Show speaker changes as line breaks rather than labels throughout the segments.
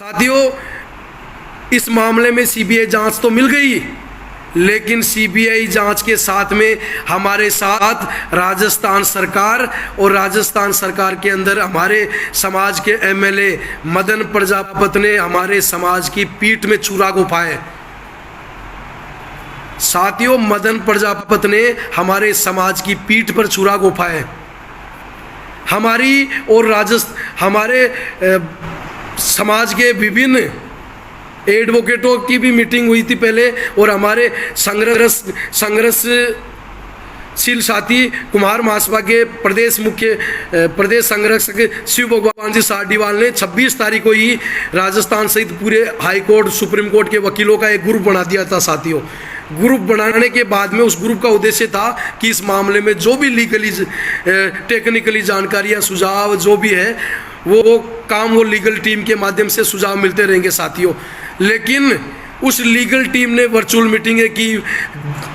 साथियों, इस मामले में सीबीआई जांच तो मिल गई, लेकिन सीबीआई जांच के साथ में हमारे साथ राजस्थान सरकार और राजस्थान सरकार के अंदर हमारे समाज के एमएलए मदन प्रजापत ने हमारे समाज की पीठ में छुरा घुपाए। साथियों, मदन प्रजापत ने हमारे समाज की पीठ पर छुरा घुपाए। हमारी और हमारे समाज के विभिन्न एडवोकेटों की भी मीटिंग हुई थी पहले, और हमारे संघर्षशील साथी कुमार महासभा के प्रदेश संरक्षक शिव भगवान जी साडीवाल ने 26 तारीख को ही राजस्थान सहित पूरे हाई कोर्ट सुप्रीम कोर्ट के वकीलों का एक ग्रुप बना दिया था। साथियों, ग्रुप बनाने के बाद में उस ग्रुप का उद्देश्य था कि इस मामले में जो भी लीगली टेक्निकली जानकारियाँ सुझाव जो भी है वो काम वो लीगल टीम के माध्यम से सुझाव मिलते रहेंगे। साथियों, लेकिन उस लीगल टीम ने वर्चुअल मीटिंगें की।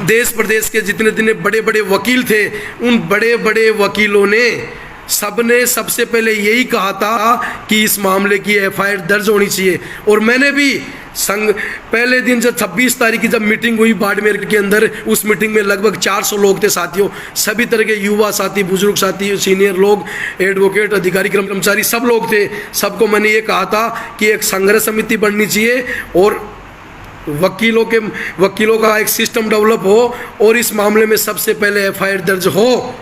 देश प्रदेश के जितने बड़े बड़े वकील थे, उन बड़े बड़े वकीलों ने सबने सबसे पहले यही कहा था कि इस मामले की एफआईआर दर्ज होनी चाहिए। और मैंने भी पहले दिन जब 26 तारीख की जब मीटिंग हुई बाड़मेर के अंदर, उस मीटिंग में लगभग 400 लोग थे। साथियों, सभी तरह के युवा साथी, बुजुर्ग साथी, सीनियर लोग, एडवोकेट, अधिकारी, कर्मचारी सब लोग थे। सबको मैंने ये कहा था कि एक संघर्ष समिति बननी चाहिए और वकीलों का एक सिस्टम डेवलप हो और इस मामले में सबसे पहले एफआईआर दर्ज हो।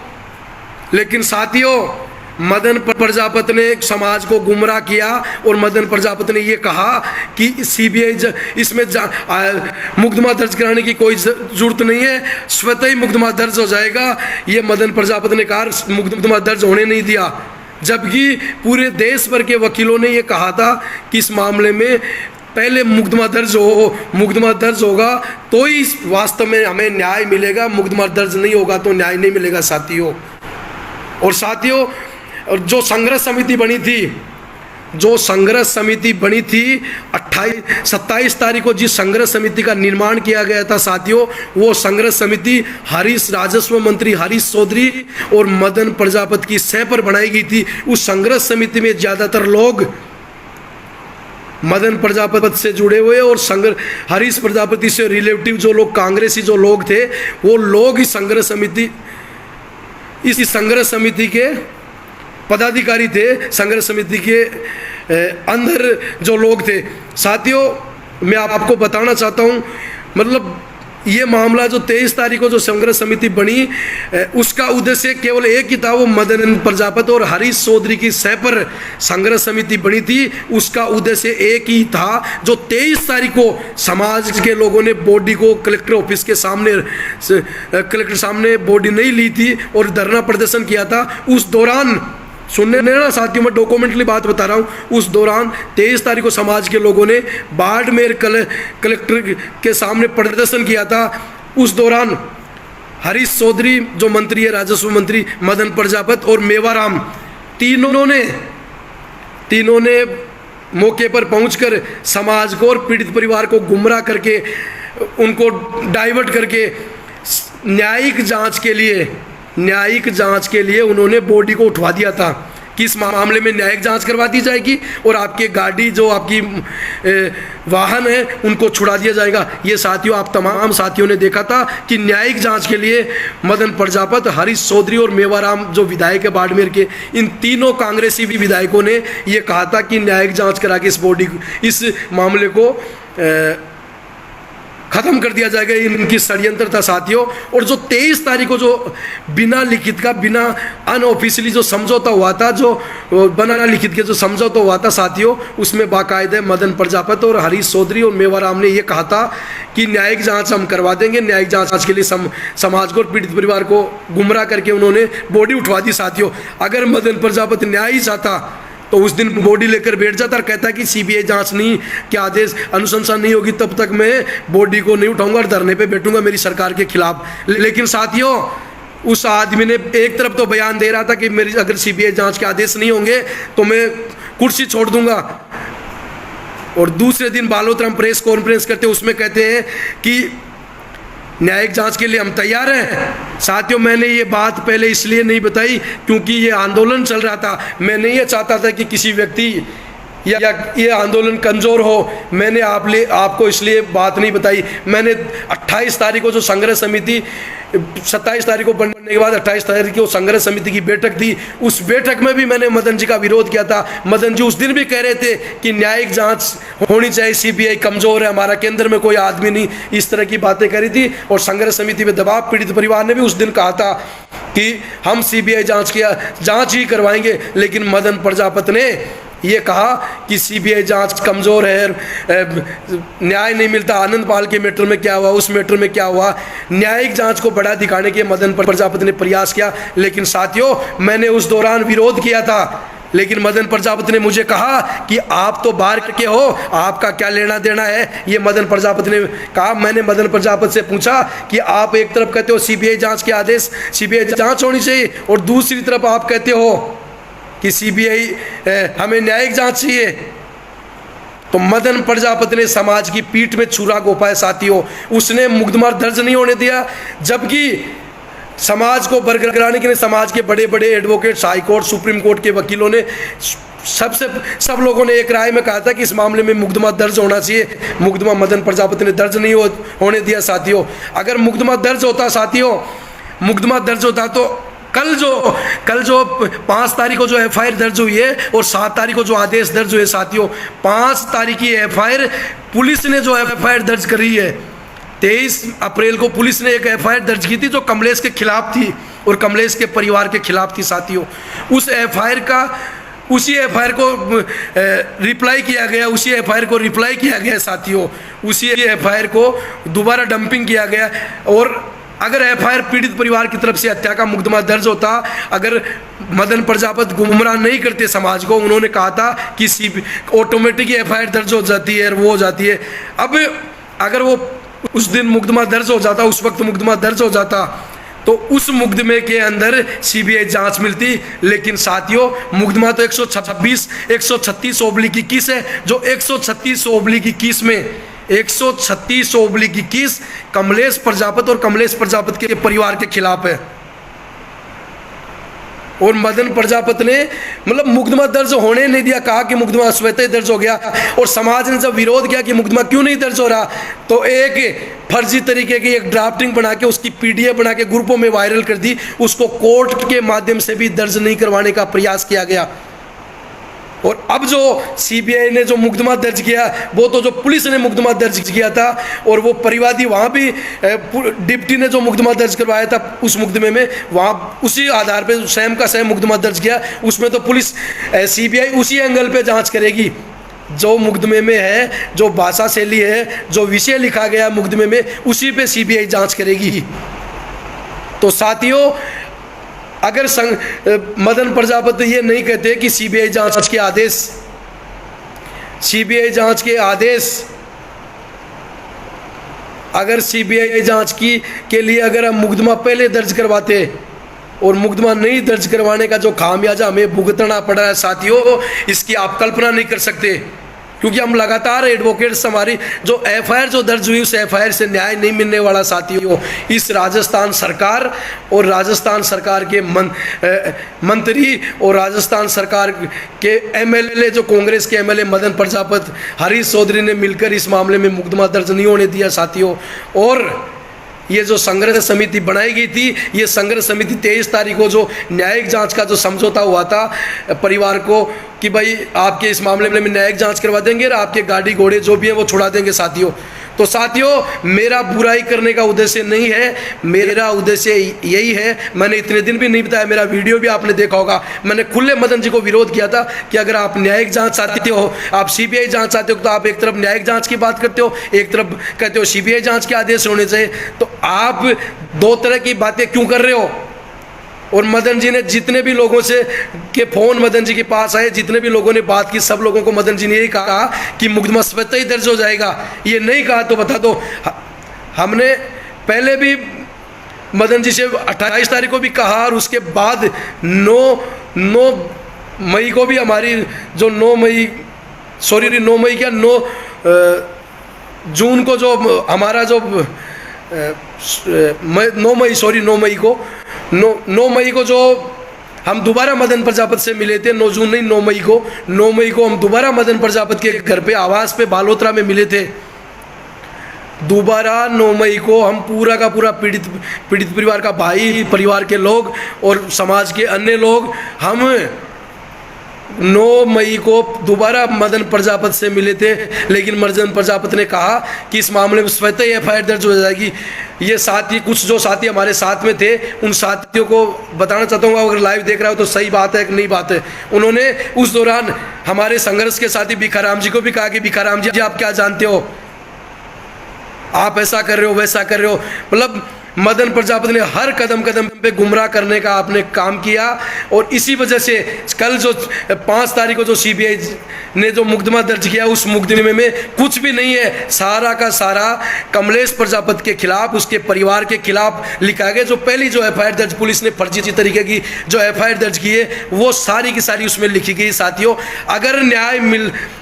लेकिन साथियों, मदन प्रजापत ने समाज को गुमराह किया और मदन प्रजापत ने ये कहा कि सीबीआई इसमें मुकदमा दर्ज कराने की कोई जरूरत नहीं है, स्वतः ही मुकदमा दर्ज हो जाएगा। ये मदन प्रजापत ने कहा, मुकदमा दर्ज होने नहीं दिया, जबकि पूरे देश भर के वकीलों ने ये कहा था कि इस मामले में पहले मुकदमा दर्ज होगा तो ही वास्तव में हमें न्याय मिलेगा, मुकदमा दर्ज नहीं होगा तो न्याय नहीं मिलेगा। साथियों, और साथियों, और जो संघर्ष समिति बनी थी 27 तारीख को जिस संघर्ष समिति का निर्माण किया गया था साथियों, वो संघर्ष समिति राजस्व मंत्री हरीश चौधरी और मदन प्रजापत की सह पर बनाई गई थी। उस संघर्ष समिति में ज़्यादातर लोग मदन प्रजापत से जुड़े हुए और हरीश प्रजापति से रिलेटिव जो लोग कांग्रेसी जो लोग थे, वो लोग इस संघर्ष समिति के पदाधिकारी थे, संघर्ष समिति के अंदर जो लोग थे। साथियों, मैं आपको बताना चाहता हूँ, मतलब ये मामला जो 23 तारीख को जो संघर्ष समिति बनी, उसका उद्देश्य केवल एक ही था, वो मदन प्रजापत और हरीश चौधरी की सह पर संघर्ष समिति बनी थी। उसका उद्देश्य एक ही था, जो 23 तारीख को समाज के लोगों ने बॉडी को कलेक्टर ऑफिस के सामने बॉडी नहीं ली थी और धरना प्रदर्शन किया था। उस दौरान सुनने ना साथियों, मैं डॉक्यूमेंटली बात बता रहा हूँ, उस दौरान 23 तारीख को समाज के लोगों ने बाड़मेर कलेक्टर के सामने प्रदर्शन किया था। उस दौरान हरीश चौधरी जो मंत्री है, राजस्व मंत्री, मदन प्रजापत और मेवाराम, तीनों ने मौके पर पहुंचकर समाज को और पीड़ित परिवार को गुमराह करके, उनको डाइवर्ट करके न्यायिक जांच के लिए उन्होंने बॉडी को उठवा दिया था कि इस मामले में न्यायिक जांच करवा दी जाएगी और आपके गाड़ी जो आपकी वाहन है उनको छुड़ा दिया जाएगा। ये साथियों, आप तमाम साथियों ने देखा था कि न्यायिक जांच के लिए मदन प्रजापत, हरीश चौधरी और मेवाराम जो विधायक है बाड़मेर के, इन तीनों कांग्रेसी विधायकों ने ये कहा था कि न्यायिक जाँच करा के इस मामले को खत्म कर दिया जाएगा। इनकी षड्यंत्र था साथियों। और जो 23 तारीख को जो बिना लिखित का, बिना अनऑफिशियली जो समझौता हुआ था, जो बना लिखित के जो समझौता हुआ था साथियों, उसमें बाकायदे मदन प्रजापत और हरीश चौधरी और मेवाराम ने ये कहा था कि न्यायिक जांच हम करवा देंगे। न्यायिक जांच के लिए समाज को और पीड़ित परिवार को गुमराह करके उन्होंने बॉडी उठवा दी। साथियों, अगर मदन प्रजापत न्याय ही चाहता तो उस दिन बॉडी लेकर बैठ जाता और कहता कि सीबीआई जांच नहीं के आदेश अनुशंसा नहीं होगी तब तक मैं बॉडी को नहीं उठाऊंगा और धरने पे बैठूंगा मेरी सरकार के खिलाफ। लेकिन साथियों, उस आदमी ने एक तरफ तो बयान दे रहा था कि मेरी अगर सीबीआई जांच के आदेश नहीं होंगे तो मैं कुर्सी छोड़ दूंगा, और दूसरे दिन बालोतरा प्रेस कॉन्फ्रेंस करते उसमें कहते हैं कि न्यायिक जांच के लिए हम तैयार हैं। साथियों, मैंने ये बात पहले इसलिए नहीं बताई क्योंकि ये आंदोलन चल रहा था। मैं नहीं ये चाहता था कि किसी व्यक्ति या ये आंदोलन कमज़ोर हो। मैंने आपको इसलिए बात नहीं बताई। मैंने 28 तारीख को जो संघर्ष समिति 27 तारीख को बनने के बाद 28 तारीख को संघर्ष समिति की बैठक थी, उस बैठक में भी मैंने मदन जी का विरोध किया था। मदन जी उस दिन भी कह रहे थे कि न्यायिक जांच होनी चाहिए, सीबीआई कमज़ोर है, हमारा केंद्र में कोई आदमी नहीं, इस तरह की बातें करी थी। और संघर्ष समिति में दबाव, पीड़ित परिवार ने भी उस दिन कहा था कि हम सीबीआई जांच ही करवाएंगे। लेकिन मदन प्रजापति ने ये कहा कि सीबीआई जांच कमज़ोर है, न्याय नहीं मिलता। आनंद पाल के मैटर में क्या हुआ, उस मैटर में क्या हुआ, न्यायिक जांच को बढ़ा दिखाने के मदन प्रजापति ने प्रयास किया। लेकिन साथियों, मैंने उस दौरान विरोध किया था, लेकिन मदन प्रजापति ने मुझे कहा कि आप तो बाहर के हो, आपका क्या लेना देना है, ये मदन प्रजापति ने कहा। मैंने मदन प्रजापति से पूछा कि आप एक तरफ कहते हो सीबीआई जांच के आदेश, सीबीआई जांच होनी चाहिए, और दूसरी तरफ आप कहते हो कि सीबीआई हमें न्यायिक जांच चाहिए। तो मदन प्रजापति ने समाज की पीठ में छुरा घोंपा है साथियों। उसने मुकदमा दर्ज नहीं होने दिया, जबकि समाज को बरकरार के लिए समाज के बड़े बड़े advocates, high court, supreme court के वकीलों ने सब लोगों ने एक राय में कहा था कि इस मामले में मुकदमा दर्ज होना चाहिए। मुकदमा मदन प्रजापति ने दर्ज नहीं होने दिया साथियों। अगर मुकदमा दर्ज होता साथियों, मुकदमा दर्ज होता तो कल जो 5 तारीख को जो एफआईआर दर्ज हुई है और 7 तारीख को जो आदेश दर्ज हुए साथियों, 5 तारीख की एफआईआर पुलिस ने जो एफआईआर दर्ज करी है, 23 अप्रैल को पुलिस ने एक एफआईआर दर्ज की थी जो कमलेश के खिलाफ थी और कमलेश के परिवार के खिलाफ थी साथियों। उसी एफआईआर को रिप्लाई किया गया साथियों। उसी एफआईआर को दोबारा डंपिंग किया गया। और अगर एफआईआर पीड़ित परिवार की तरफ से हत्या का मुकदमा दर्ज होता, अगर मदन प्रजापति गुमराह नहीं करते समाज को, उन्होंने कहा था कि ऑटोमेटिक एफआईआर दर्ज हो जाती है, वो हो जाती है। अब अगर वो उस दिन मुकदमा दर्ज हो जाता, उस वक्त मुकदमा दर्ज हो जाता, तो उस मुकदमे के अंदर सीबीआई जांच मिलती। लेकिन साथियों, मुकदमा तो 136/21 है, जो 136/21 में 136/21 कमलेश प्रजापति और कमलेश प्रजापति के परिवार के खिलाफ है। और मदन प्रजापति ने मतलब मुकदमा दर्ज होने नहीं दिया, कहा कि मुकदमा स्वतः दर्ज हो गया। और समाज ने जब विरोध किया कि मुकदमा क्यों नहीं दर्ज हो रहा, तो एक फर्जी तरीके की एक ड्राफ्टिंग बना के उसकी पीडीएफ बना के ग्रुपों में वायरल कर दी। उसको कोर्ट के माध्यम से भी दर्ज नहीं करवाने का प्रयास किया गया। और अब जो सीबीआई ने जो मुकदमा दर्ज किया, वो तो जो पुलिस ने मुकदमा दर्ज किया था, और वो परिवादी वहाँ भी डिप्टी ने जो मुकदमा दर्ज करवाया था उस मुकदमे में, वहाँ उसी आधार पे सेम का सेम मुकदमा दर्ज किया। उसमें तो पुलिस सीबीआई उसी एंगल पे जांच करेगी जो मुकदमे में है, जो भाषा शैली है, जो विषय लिखा गया मुकदमे में, उसी पे सीबीआई जांच करेगी। तो साथियों, अगर मदन प्रजापति ये नहीं कहते कि सीबीआई जांच के आदेश अगर सीबीआई जांच के लिए अगर हम मुकदमा पहले दर्ज करवाते और मुकदमा नहीं दर्ज करवाने का जो खामियाजा हमें भुगतना पड़ रहा है साथियों, इसकी आप कल्पना नहीं कर सकते। क्योंकि हम लगातार एडवोकेट्स, हमारी जो एफआईआर जो दर्ज हुई, उस एफआईआर से न्याय नहीं मिलने वाला साथियों। इस राजस्थान सरकार और राजस्थान सरकार के मंत्री और राजस्थान सरकार के एमएलए, जो कांग्रेस के एमएलए मदन प्रजापति, हरीश चौधरी ने मिलकर इस मामले में मुकदमा दर्ज नहीं होने दिया साथियों। और ये जो संघर्ष समिति बनाई गई थी, ये संघर्ष समिति 23 तारीख को जो न्यायिक जांच का जो समझौता हुआ था परिवार को कि भाई आपके इस मामले में न्यायिक जांच करवा देंगे और आपके गाड़ी घोड़े जो भी है वो छुड़ा देंगे साथियों। तो साथियों, मेरा बुराई करने का उद्देश्य नहीं है, मेरा उद्देश्य यही है। मैंने इतने दिन भी नहीं बताया, मेरा वीडियो भी आपने देखा होगा। मैंने खुले मदन जी को विरोध किया था कि अगर आप न्यायिक जांच चाहते हो, आप सीबीआई जांच चाहते हो, तो आप एक तरफ न्यायिक जांच की बात करते हो, एक तरफ कहते हो सीबीआई जांच के आदेश होने चाहिए। तो आप दो तरह की बातें क्यों कर रहे हो? और मदन जी ने जितने भी लोगों से के फ़ोन मदन जी के पास आए, जितने भी लोगों ने बात की, सब लोगों को मदन जी ने यही कहा कि मुकदमा स्वतः ही दर्ज हो जाएगा। ये नहीं कहा तो बता दो। हमने पहले भी मदन जी से 28 तारीख को भी कहा, और उसके बाद 9 मई को भी हमारी जो 9 जून को जो हमारा जो 9 मई को जो हम दोबारा मदन प्रजापति से मिले थे 9 जून नहीं 9 मई को। 9 मई को हम दोबारा मदन प्रजापति के घर पे आवास पे बालोतरा में मिले थे। दोबारा 9 मई को हम पूरा का पूरा पीड़ित परिवार का भाई, परिवार के लोग और समाज के अन्य लोग, हम 9 मई को दोबारा मदन प्रजापति से मिले थे। लेकिन मदन प्रजापति ने कहा कि इस मामले में स्वतः ही FIR दर्ज हो जाएगी। ये साथी, कुछ जो साथी हमारे साथ में थे, उन साथियों को बताना चाहता हूँ, अगर लाइव देख रहा हो तो सही बात है कि नहीं बात है। उन्होंने उस दौरान हमारे संघर्ष के साथी भिखाराम जी को भी कहा कि भिखाराम जी आप क्या जानते हो, आप ऐसा कर रहे हो, वैसा कर रहे हो। मतलब मदन प्रजापति ने हर कदम कदम पे गुमराह करने का आपने काम किया। और इसी वजह से कल जो 5 तारीख को जो CBI ने जो मुकदमा दर्ज किया, उस मुकदमे में कुछ भी नहीं है, सारा का सारा कमलेश प्रजापति के खिलाफ, उसके परिवार के खिलाफ लिखा गया। जो पहली जो FIR दर्ज पुलिस ने फर्जी तरीके की जो FIR दर्ज की है, वो सारी की सारी उसमें लिखी गई। साथियों, अगर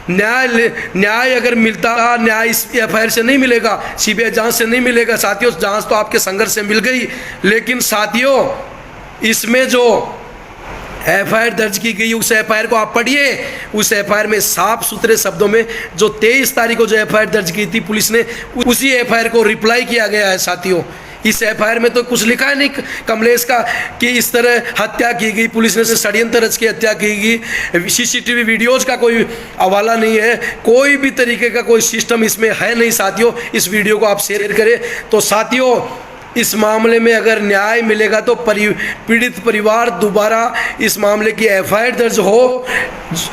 न्याय अगर मिलता, न्याय इस FIR से नहीं मिलेगा, CBI जांच से नहीं मिलेगा। साथियों, जांच तो आपके संघर्ष से मिल गई, लेकिन साथियों इसमें जो FIR दर्ज की गई, उस FIR को आप पढ़िए। उस FIR में साफ सुथरे शब्दों में जो 23 तारीख को जो FIR दर्ज की थी पुलिस ने, उसी FIR को रिप्लाई किया गया है। साथियों, इस FIR में तो कुछ लिखा है नहीं कमलेश का कि इस तरह हत्या की गई, पुलिस ने षड्यंत्र रच के हत्या की गई। CCTV वीडियोज का कोई हवाला नहीं है, कोई भी तरीके का कोई सिस्टम इसमें है नहीं। साथियों, इस वीडियो को आप शेयर करें। तो साथियों, इस मामले में अगर न्याय मिलेगा तो पीड़ित परिवार दोबारा इस मामले की FIR दर्ज हो,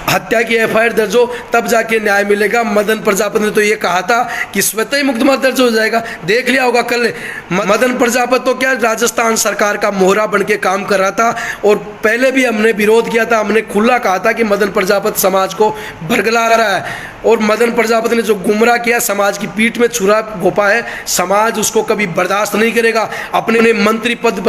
हत्या की FIR दर्ज हो, तब जाके न्याय मिलेगा। मदन प्रजापति ने तो ये कहा था कि स्वतः ही मुकदमा दर्ज हो जाएगा। देख लिया होगा कल मदन प्रजापति तो क्या राजस्थान सरकार का मोहरा बन के काम कर रहा था। और पहले भी हमने विरोध किया था, हमने खुला कहा था कि मदन प्रजापति समाज को भड़कला रहा है। और मदन प्रजापति ने जो गुमराह किया, समाज की पीठ में छुरा घोंपा है, समाज उसको कभी बर्दाश्त नहीं करेगा। अपने मंत्री पद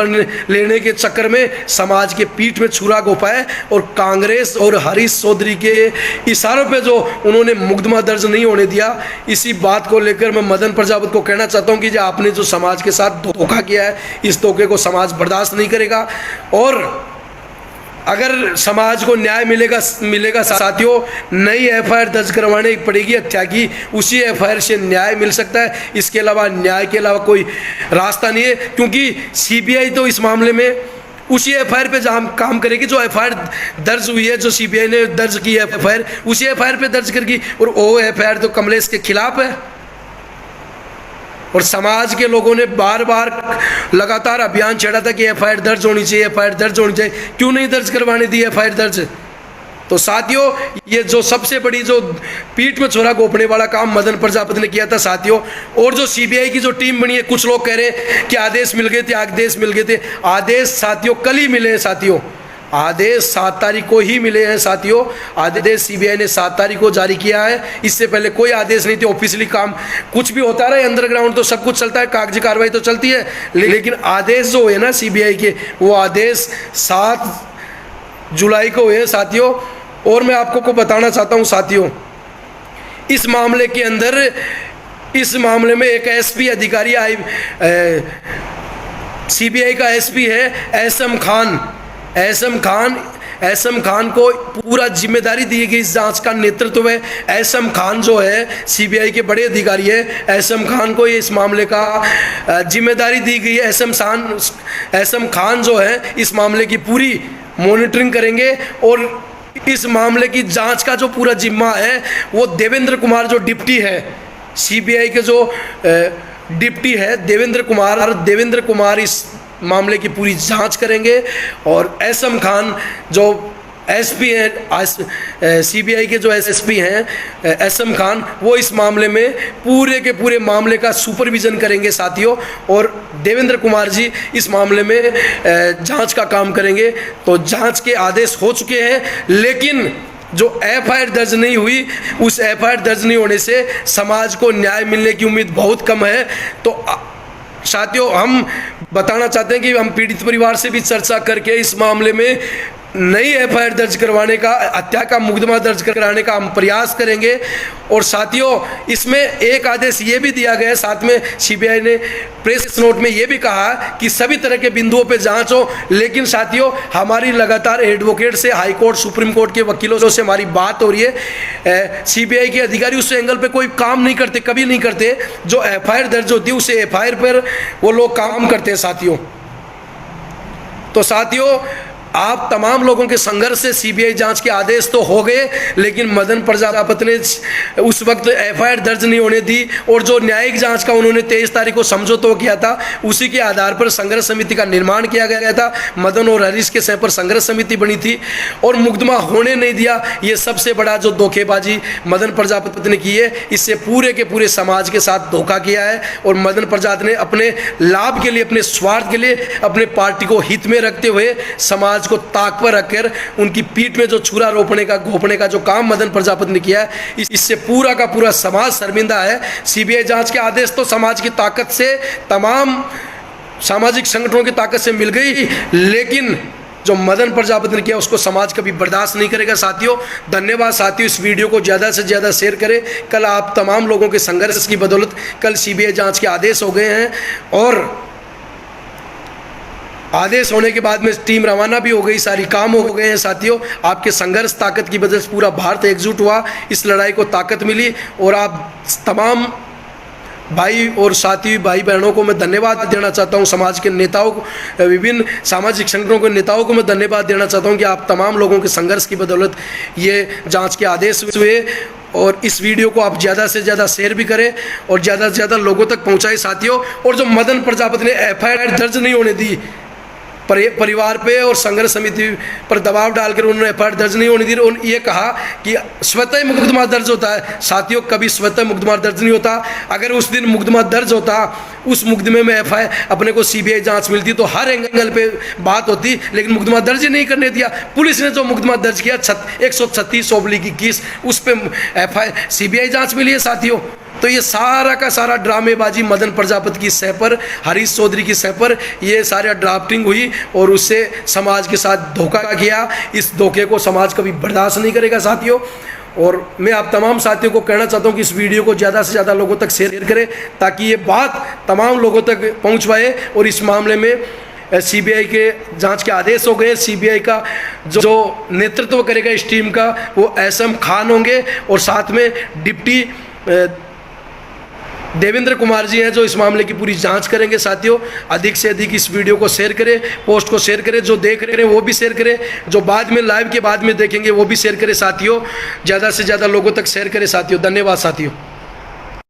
लेने के चक्कर में समाज के पीठ में छुरा घोंपा है। और कांग्रेस और हरीश चौधरी के इशारों पे जो उन्होंने मुकदमा दर्ज नहीं होने दिया, इसी बात को लेकर मैं मदन प्रजापति को कहना चाहता हूं कि जो आपने जो समाज के साथ धोखा किया है, इस धोखे को समाज बर्दाश्त नहीं करेगा। और अगर समाज को न्याय मिलेगा साथियों, नई FIR दर्ज करवाने पड़ेगी हत्या की, उसी FIR से न्याय मिल सकता है। इसके अलावा न्याय के अलावा कोई रास्ता नहीं है, क्योंकि CBI तो इस मामले में उसी FIR पे जहाँ काम करेगी जो FIR दर्ज हुई है, जो CBI ने दर्ज की है FIR, उसी FIR पे दर्ज करेगी। और वो FIR तो कमलेश के खिलाफ है। और समाज के लोगों ने बार बार लगातार अभियान छेड़ा था कि FIR दर्ज होनी चाहिए, FIR दर्ज होनी चाहिए। क्यों नहीं दर्ज करवाने दी FIR दर्ज? तो साथियों, ये जो सबसे बड़ी जो पीठ में छुरा घोंपने वाला काम मदन प्रजापति ने किया था साथियों। और जो CBI की जो टीम बनी है, कुछ लोग कह रहे हैं कि आदेश मिल गए थे, आदेश मिल गए थे। आदेश साथियों कल ही मिले हैं साथियों, आदेश 7 तारीख को ही मिले हैं साथियों। आदेश CBI ने 7 तारीख को जारी किया है, इससे पहले कोई आदेश नहीं थे। ऑफिशियली काम कुछ भी होता रहा, अंडरग्राउंड तो सब कुछ चलता है, कागजी कार्रवाई तो चलती है, लेकिन आदेश जो है ना CBI के, वो आदेश 7 जुलाई को हुए साथियों। और मैं आपको को बताना चाहता हूँ साथियों, इस मामले के अंदर, इस मामले में एक SP अधिकारी CBI का SP है एसएम खान को पूरा जिम्मेदारी दी गई इस जांच का नेतृत्व है। एसएम खान जो है CBI के बड़े अधिकारी है, एसएम खान को ये इस मामले का जिम्मेदारी दी गई है। एसएम खान जो है इस मामले की पूरी मॉनिटरिंग करेंगे। और इस मामले की जांच का जो पूरा जिम्मा है वो देवेंद्र कुमार जो डिप्टी है, CBI के जो डिप्टी है देवेंद्र कुमार इस मामले की पूरी जांच करेंगे। और एसएम खान जो SP हैं, CBI के जो SP हैं एसएम खान, वो इस मामले में पूरे के पूरे मामले का सुपरविजन करेंगे साथियों। और देवेंद्र कुमार जी इस मामले में जांच का काम करेंगे। तो जांच के आदेश हो चुके हैं, लेकिन जो FIR दर्ज नहीं हुई, उस FIR दर्ज नहीं होने से समाज को न्याय मिलने की उम्मीद बहुत कम है। तो साथियों, हम बताना चाहते हैं कि हम पीड़ित परिवार से भी चर्चा करके इस मामले में नई एफआईआर दर्ज करवाने का, हत्या का मुकदमा दर्ज कराने का हम प्रयास करेंगे। और साथियों, इसमें एक आदेश ये भी दिया गया है, साथ में सीबीआई ने प्रेस नोट में ये भी कहा कि सभी तरह के बिंदुओं पे जांच हो। लेकिन साथियों, हमारी लगातार एडवोकेट से, हाई कोर्ट, सुप्रीम कोर्ट के वकीलों से हमारी बात हो रही है, सीबीआई के अधिकारी उस एंगल पे कोई काम नहीं करते, कभी नहीं करते। जो एफआईआर दर्ज होती है उसे एफआईआर पर वो लोग काम करते हैं साथियों। तो साथियों, आप तमाम लोगों के संघर्ष से सीबीआई जांच के आदेश तो हो गए, लेकिन मदन प्रजापति ने उस वक्त एफआईआर दर्ज नहीं होने दी। और जो न्यायिक जांच का उन्होंने 23 तारीख को समझौता किया था, उसी के आधार पर संघर्ष समिति का निर्माण किया गया था। मदन और हरीश के सह पर संघर्ष समिति बनी थी और मुकदमा होने नहीं दिया। ये सबसे बड़ा जो धोखेबाजी मदन प्रजापति ने की है, इससे पूरे के पूरे समाज के साथ धोखा किया है। और मदन प्रजापति ने अपने लाभ के लिए, अपने स्वार्थ के लिए, अपने पार्टी को हित में रखते हुए समाज को ताक पर रखकर उनकी पीठ में जो छुरा रोपने का, घोपने का जो काम मदन प्रजापति ने किया है, इससे पूरा का पूरा समाज शर्मिंदा है। सीबीआई जांच के आदेश तो समाज की ताकत से, तमाम सामाजिक संगठनों की ताकत से मिल गई, लेकिन जो मदन प्रजापति ने किया उसको समाज कभी बर्दाश्त नहीं करेगा। साथियों, धन्यवाद साथियों, इस वीडियो को ज़्यादा से ज़्यादा शेयर करें। कल आप तमाम लोगों के संघर्ष की बदौलत कल सीबीआई जांच के आदेश हो गए हैं और आदेश होने के बाद में टीम रवाना भी हो गई, सारी काम हो गए हैं। साथियों, आपके संघर्ष ताकत की वजह से पूरा भारत एकजुट हुआ, इस लड़ाई को ताकत मिली। और आप तमाम भाई और साथी भाई बहनों को मैं धन्यवाद देना चाहता हूं, समाज के नेताओं को, विभिन्न सामाजिक संगठनों के नेताओं को मैं धन्यवाद देना चाहता हूं कि आप तमाम लोगों के संघर्ष की बदौलत ये जांच के आदेश हुए। और इस वीडियो को आप ज़्यादा से ज़्यादा शेयर भी करें और ज़्यादा से ज़्यादा लोगों तक पहुँचाएं साथियों। और जो मदन प्रजापति ने एफआईआर दर्ज नहीं होने दी, परिवार पे और संघर्ष समिति पर दबाव डालकर उन्होंने एफआईआर दर्ज नहीं होने दी, और ये कहा कि स्वतः मुकदमा दर्ज होता है। साथियों, कभी स्वतः मुकदमा दर्ज नहीं होता। अगर उस दिन मुकदमा दर्ज होता, उस मुकदमे में एफआईआर अपने को सीबीआई जांच मिलती तो हर एंगल पे बात होती, लेकिन मुकदमा दर्ज ही नहीं करने दिया। पुलिस ने जो मुकदमा दर्ज किया 136/21, उस पर एफआईआर सीबीआई जांच मिली है साथियों। तो ये सारा का सारा ड्रामेबाजी मदन प्रजापति की सह पर, हरीश चौधरी की सह पर ये सारा ड्राफ्टिंग हुई और उससे समाज के साथ धोखा किया। इस धोखे को समाज कभी बर्दाश्त नहीं करेगा साथियों। और मैं आप तमाम साथियों को कहना चाहता हूँ कि इस वीडियो को ज़्यादा से ज़्यादा लोगों तक शेयर करें, ताकि ये बात तमाम लोगों तक पहुँच पाए। और इस मामले में सीबीआई के जांच के आदेश हो गए। सीबीआई का जो नेतृत्व करेगा इस टीम का, वो एसएम खान होंगे और साथ में डिप्टी देवेंद्र कुमार जी हैं, जो इस मामले की पूरी जांच करेंगे। साथियों, अधिक से अधिक इस वीडियो को शेयर करें, पोस्ट को शेयर करें, जो देख रहे हैं वो भी शेयर करें, जो बाद में लाइव के बाद में देखेंगे वो भी शेयर करें साथियों। ज़्यादा से ज़्यादा लोगों तक शेयर करें साथियों। धन्यवाद साथियों।